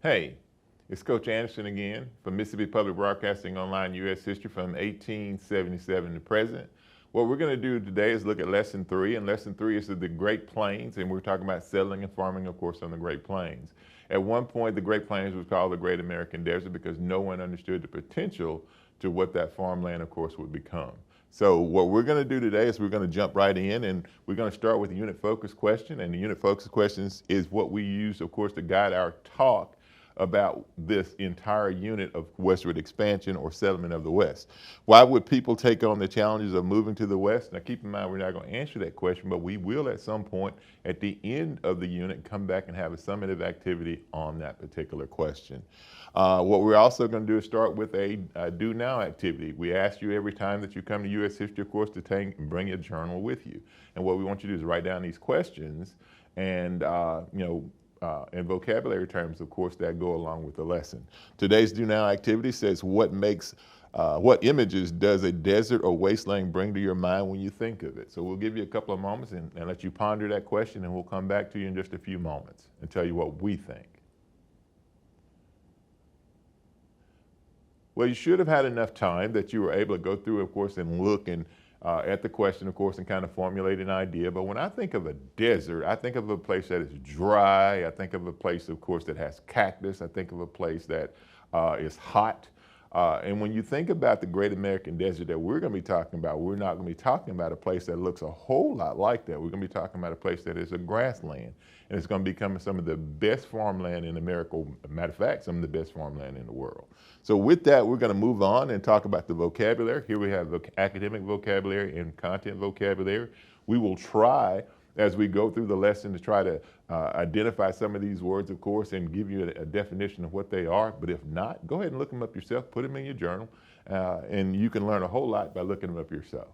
Hey, it's Coach Anderson again from Mississippi Public Broadcasting Online U.S. History from 1877 to present. What we're going to do today is look at Lesson 3, and Lesson 3 is the Great Plains, and we're talking about settling and farming, of course, on the Great Plains. At one point, the Great Plains was called the Great American Desert because no one understood the potential to what that farmland, of course, would become. So what we're going to do today is we're going to jump right in, and we're going to start with the unit focus question, and the unit focus questions is what we use, of course, to guide our talk about this entire unit of westward expansion or settlement of the West. Why would people take on the challenges of moving to the West? Now keep in mind, we're not going to answer that question, but we will at some point at the end of the unit come back and have a summative activity on that particular question. What we're also going to do is start with a do now activity. We ask you every time that you come to U.S. History, of course, to bring a journal with you. And what we want you to do is write down these questions and, and vocabulary terms, of course, that go along with the lesson. Today's do now activity says, what images does a desert or wasteland bring to your mind when you think of it? So we'll give you a couple of moments and let you ponder that question, and we'll come back to you in just a few moments and tell you what we think. Well, you should have had enough time that you were able to go through, of course, and look and at the question, of course, and kind of formulate an idea. But when I think of a desert, I think of a place that is dry. I think of a place, of course, that has cactus. I think of a place that is hot. And when you think about the Great American Desert that we're going to be talking about, we're not going to be talking about a place that looks a whole lot like that. We're going to be talking about a place that is a grassland. And it's going to become some of the best farmland in America. Matter of fact, some of the best farmland in the world. So with that, we're going to move on and talk about the vocabulary. Here we have academic vocabulary and content vocabulary. We will try, as we go through the lesson, to try to identify some of these words, of course, and give you a definition of what they are. But if not, go ahead and look them up yourself, put them in your journal, and you can learn a whole lot by looking them up yourself.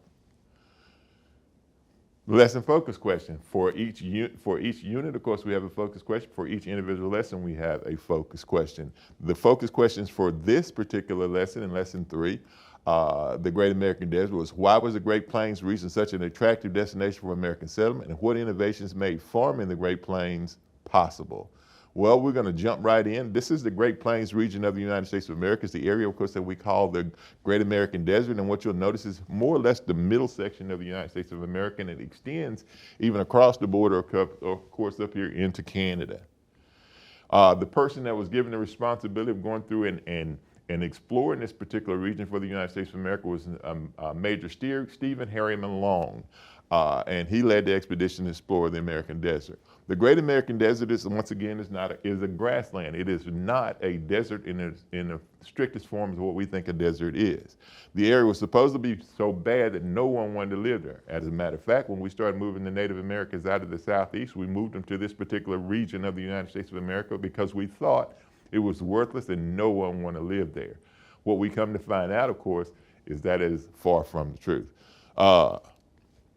Lesson focus question. For each unit, of course, we have a focus question. For each individual lesson, we have a focus question. The focus questions for this particular lesson, in Lesson 3, the Great American Desert, was why was the Great Plains region such an attractive destination for American settlement, and what innovations made farming in the Great Plains possible? Well, we're going to jump right in. This is the Great Plains region of the United States of America. It's the area, of course, that we call the Great American Desert. And what you'll notice is more or less the middle section of the United States of America, and it extends even across the border, of course, up here into Canada. The person that was given the responsibility of going through and exploring this particular region for the United States of America was Major Stephen Harriman Long. And he led the expedition to explore the American desert. The Great American Desert is, once again, is a grassland. It is not a desert in the strictest form of what we think a desert is. The area was supposed to be so bad that no one wanted to live there. As a matter of fact, when we started moving the Native Americans out of the Southeast, we moved them to this particular region of the United States of America because we thought it was worthless and no one wanted to live there. What we come to find out, of course, is that it is far from the truth.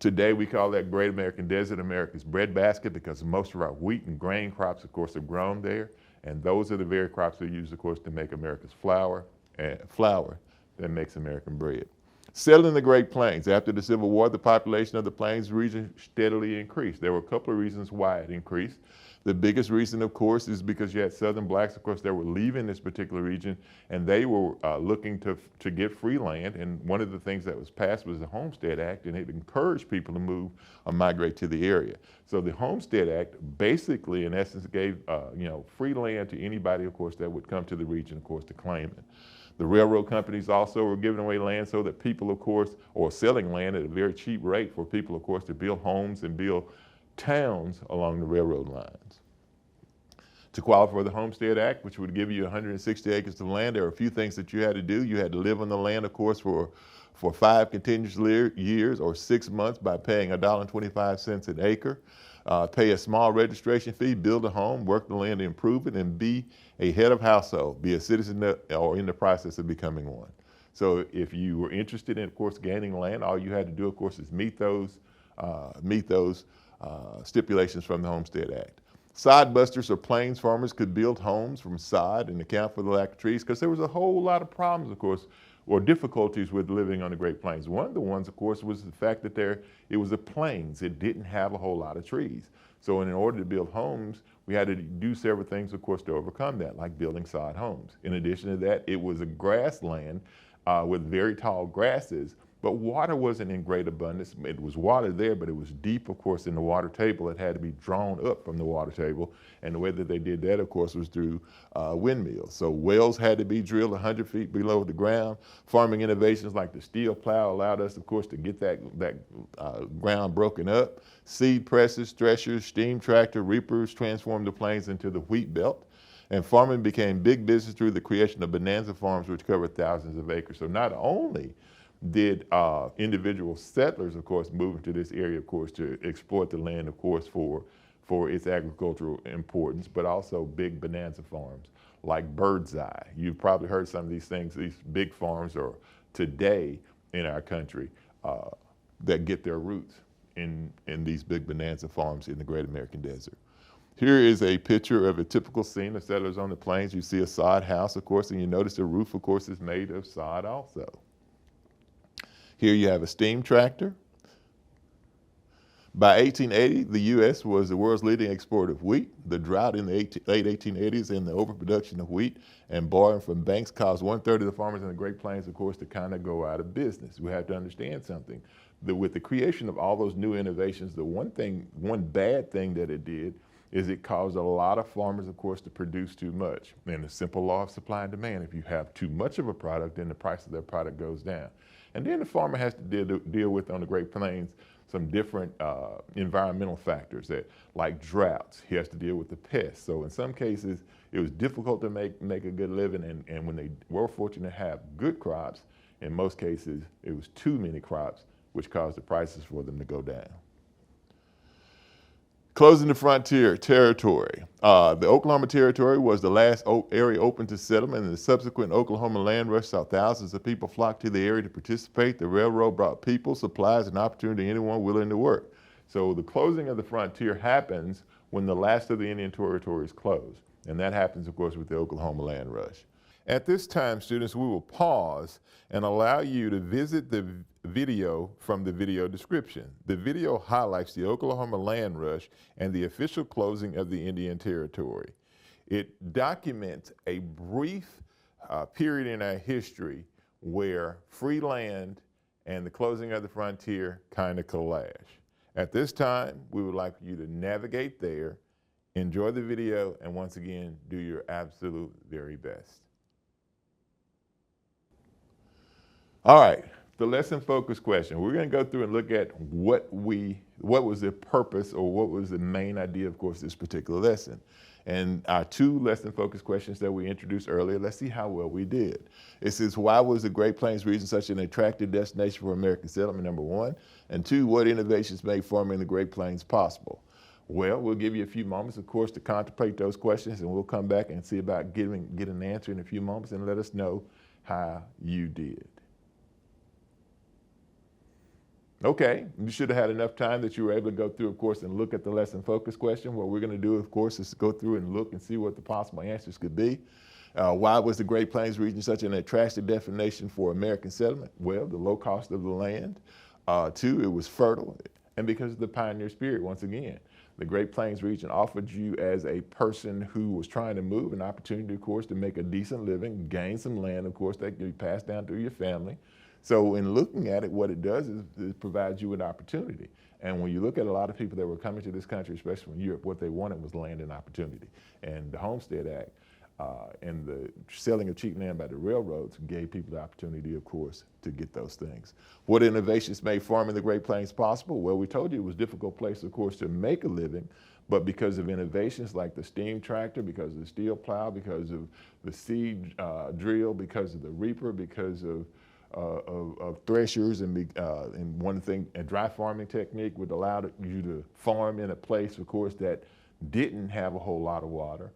Today, we call that Great American Desert America's breadbasket because most of our wheat and grain crops, of course, are grown there. And those are the very crops we use, of course, to make America's flour that makes American bread. Settling the Great Plains. After the Civil War, the population of the Plains region steadily increased. There were a couple of reasons why it increased. The biggest reason, of course, is because you had Southern blacks, of course, that were leaving this particular region, and they were looking to get free land. And one of the things that was passed was the Homestead Act, and it encouraged people to move or migrate to the area. So the Homestead Act basically, in essence, gave free land to anybody, of course, that would come to the region, of course, to claim it. The railroad companies also were giving away land so that people, of course, or selling land at a very cheap rate for people, of course, to build homes and build towns along the railroad lines. To qualify for the Homestead Act, which would give you 160 acres of land, there were a few things that you had to do. You had to live on the land, of course, for 5 continuous years or 6 months by paying $1.25 an acre, pay a small registration fee, build a home, work the land to improve it, and be a head of household, be a citizen or in the process of becoming one. So if you were interested in, of course, gaining land, all you had to do, of course, is meet those stipulations from the Homestead Act. Sodbusters or plains farmers could build homes from sod and account for the lack of trees because there was a whole lot of problems, of course, or difficulties with living on the Great Plains. One of the ones, of course, was the fact that it was a plains. It didn't have a whole lot of trees. So in order to build homes, we had to do several things, of course, to overcome that, like building sod homes. In addition to that, it was a grassland with very tall grasses, but water wasn't in great abundance. It was water there, but it was deep, of course, in the water table. It had to be drawn up from the water table. And the way that they did that, of course, was through windmills. So wells had to be drilled 100 feet below the ground. Farming innovations like the steel plow allowed us, of course, to get that ground broken up. Seed presses, threshers, steam tractor, reapers transformed the plains into the wheat belt. And farming became big business through the creation of bonanza farms, which covered thousands of acres. So not only did individual settlers, of course, move into this area, of course, to exploit the land, of course, for its agricultural importance, but also big bonanza farms like Birdseye. You've probably heard some of these things. These big farms are today in our country that get their roots in these big bonanza farms in the Great American Desert. Here is a picture of a typical scene of settlers on the plains. You see a sod house, of course, and you notice the roof, of course, is made of sod also. Here you have a steam tractor. By 1880, the U.S. was the world's leading exporter of wheat. The drought in the late 1880s and the overproduction of wheat and borrowing from banks caused 1/3 of the farmers in the Great Plains, of course, to kind of go out of business. We have to understand something. With the creation of all those new innovations, the one bad thing that it did is it caused a lot of farmers, of course, to produce too much. And the simple law of supply and demand, if you have too much of a product, then the price of that product goes down. And then the farmer has to deal with, on the Great Plains, some different environmental factors like droughts. He has to deal with the pests. So in some cases, it was difficult to make a good living. And when they were fortunate to have good crops, in most cases, it was too many crops, which caused the prices for them to go down. Closing the frontier territory. The Oklahoma Territory was the last area open to settlement, and the subsequent Oklahoma land rush saw thousands of people flock to the area to participate. The railroad brought people, supplies, and opportunity to anyone willing to work. So the closing of the frontier happens when the last of the Indian territories close. And that happens, of course, with the Oklahoma land rush. At this time, students, we will pause and allow you to visit the video from the video description. The video highlights the Oklahoma land rush and the official closing of the Indian Territory. It documents a brief period in our history where free land and the closing of the frontier kind of clash. At this time, we would like you to navigate there, enjoy the video, and once again, do your absolute very best. All right, the lesson focus question. We're going to go through and look at what was the purpose or what was the main idea, of course, this particular lesson. And our two lesson focus questions that we introduced earlier, let's see how well we did. It says, why was the Great Plains region such an attractive destination for American settlement, number one? And two, what innovations made farming in the Great Plains possible? Well, we'll give you a few moments, of course, to contemplate those questions, and we'll come back and see about get an answer in a few moments and let us know how you did. Okay, you should have had enough time that you were able to go through, of course, and look at the lesson focus question. What we're going to do, of course, is go through and look and see what the possible answers could be. Why was the Great Plains region such an attractive destination for American settlement? Well, the low cost of the land. Two, it was fertile. And because of the pioneer spirit, once again, the Great Plains region offered you as a person who was trying to move an opportunity, of course, to make a decent living, gain some land, of course, that could be passed down through your family. So in looking at it, what it does is it provides you an opportunity. And when you look at a lot of people that were coming to this country, especially from Europe, what they wanted was land and opportunity. And the Homestead Act and the selling of cheap land by the railroads gave people the opportunity, of course, to get those things. What innovations made farming in the Great Plains possible? Well, we told you it was a difficult place, of course, to make a living, but because of innovations like the steam tractor, because of the steel plow, because of the seed drill, because of the reaper, because of threshers and one thing, a dry farming technique would allow you to farm in a place, of course, that didn't have a whole lot of water.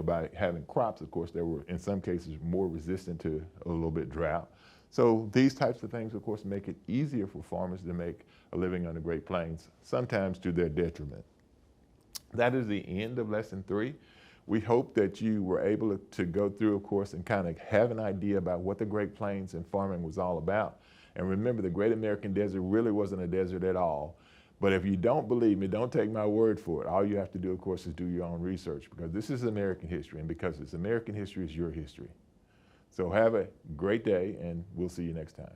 By having crops, of course, that were in some cases more resistant to a little bit drought. So these types of things, of course, make it easier for farmers to make a living on the Great Plains, sometimes to their detriment. That is the end of lesson 3. We hope that you were able to go through a course and kind of have an idea about what the Great Plains and farming was all about. And remember, the Great American Desert really wasn't a desert at all. But if you don't believe me, don't take my word for it. All you have to do, of course, is do your own research, because this is American history, and because it's American history, it's your history. So have a great day, and we'll see you next time.